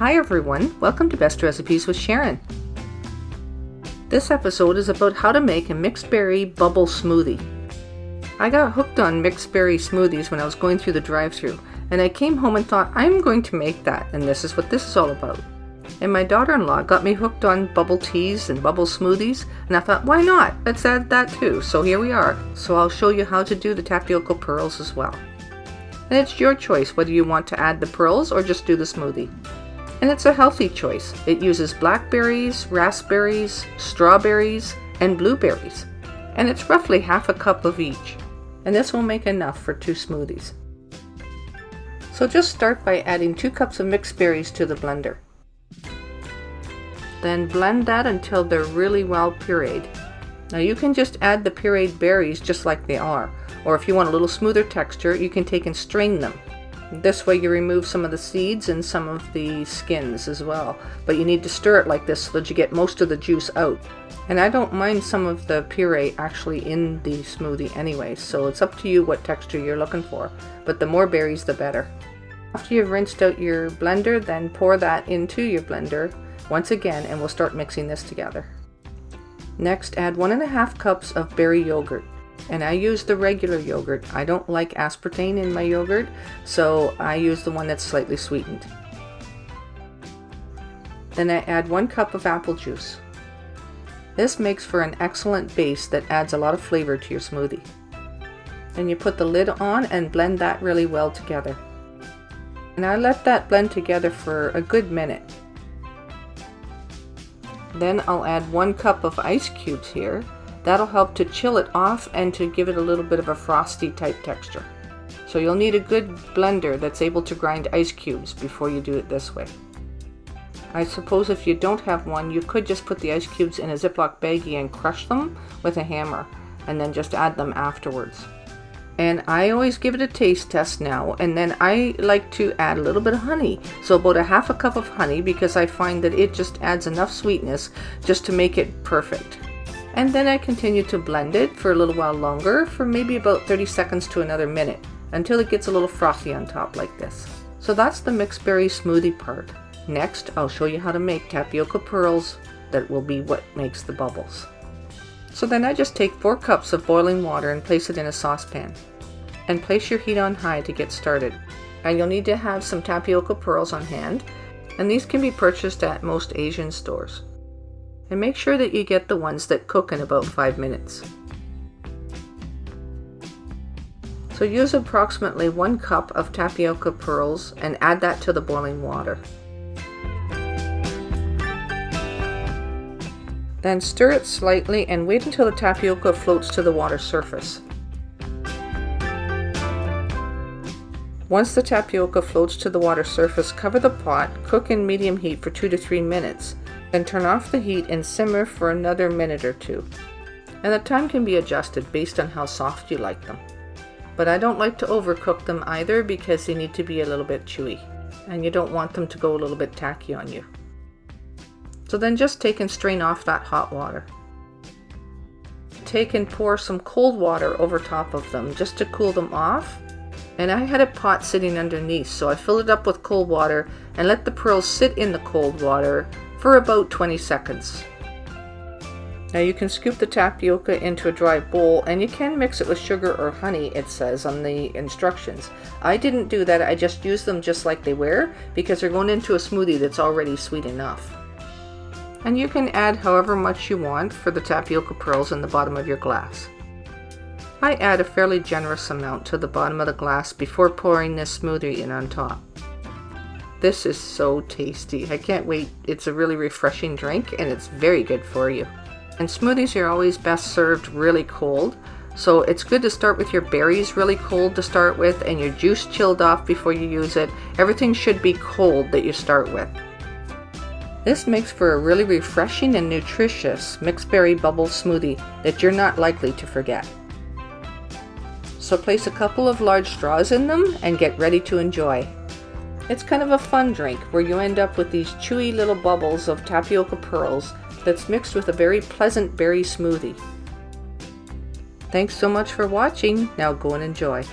Hi everyone, welcome to Best Recipes with Sharon. This episode is about how to make a mixed berry bubble smoothie. I got hooked on mixed berry smoothies when I was going through the drive-thru, and I came home and thought, I'm going to make that, and this is what this is all about. And my daughter-in-law got me hooked on bubble teas and bubble smoothies, and I thought, why not? Let's add that too. So here we are. So I'll show you how to do the Tapioca Pearls as well. And it's your choice whether you want to add the pearls or just do the smoothie. And it's a healthy choice. It uses blackberries, raspberries, strawberries, and blueberries. And it's roughly half a cup of each. And this will make enough for 2 smoothies. So just start by adding 2 cups of mixed berries to the blender. Then blend that until they're really well pureed. Now you can just add the pureed berries just like they are, or if you want a little smoother texture, you can take and strain them. This way you remove some of the seeds and some of the skins as well, but you need to stir it like this so that you get most of the juice out. And I don't mind some of the puree actually in the smoothie anyway, so it's up to you what texture you're looking for, but the more berries the better. After you've rinsed out your blender, then pour that into your blender once again and we'll start mixing this together. Next, add 1.5 cups of berry yogurt. And I use the regular yogurt. I don't like aspartame in my yogurt, so I use the one that's slightly sweetened. Then I add 1 cup of apple juice. This makes for an excellent base that adds a lot of flavor to your smoothie. Then you put the lid on and blend that really well together. And I let that blend together for a good minute. Then I'll add 1 cup of ice cubes here. That'll help to chill it off and to give it a little bit of a frosty type texture. So you'll need a good blender that's able to grind ice cubes before you do it this way. I suppose if you don't have one, you could just put the ice cubes in a Ziploc baggie and crush them with a hammer and then just add them afterwards. And I always give it a taste test now, and then I like to add a little bit of honey. So about 1/2 cup of honey, because I find that it just adds enough sweetness just to make it perfect. And then I continue to blend it for a little while longer, for maybe about 30 seconds to another minute, until it gets a little frothy on top like this. So that's the mixed berry smoothie part. Next, I'll show you how to make tapioca pearls that will be what makes the bubbles. So then I just take 4 cups of boiling water and place it in a saucepan. And place your heat on high to get started. And you'll need to have some tapioca pearls on hand, and these can be purchased at most Asian stores. And make sure that you get the ones that cook in about 5 minutes. So use approximately 1 cup of tapioca pearls and add that to the boiling water. Then stir it slightly and wait until the tapioca floats to the water surface. Once the tapioca floats to the water surface, cover the pot, cook in medium heat for 2 to 3 minutes. Then turn off the heat and simmer for another minute or 2. And the time can be adjusted based on how soft you like them. But I don't like to overcook them either because they need to be a little bit chewy. And you don't want them to go a little bit tacky on you. So then just take and strain off that hot water. Take and pour some cold water over top of them just to cool them off. And I had a pot sitting underneath, so I filled it up with cold water and let the pearls sit in the cold water for about 20 seconds. Now you can scoop the tapioca into a dry bowl, and you can mix it with sugar or honey, it says on the instructions. I didn't do that, I just used them just like they were because they're going into a smoothie that's already sweet enough. And you can add however much you want for the tapioca pearls in the bottom of your glass. I add a fairly generous amount to the bottom of the glass before pouring this smoothie in on top. This is so tasty. I can't wait. It's a really refreshing drink and it's very good for you. And smoothies are always best served really cold. So it's good to start with your berries really cold to start with and your juice chilled off before you use it. Everything should be cold that you start with. This makes for a really refreshing and nutritious mixed berry bubble smoothie that you're not likely to forget. So place a couple of large straws in them and get ready to enjoy. It's kind of a fun drink where you end up with these chewy little bubbles of tapioca pearls that's mixed with a very pleasant berry smoothie. Thanks so much for watching. Now go and enjoy.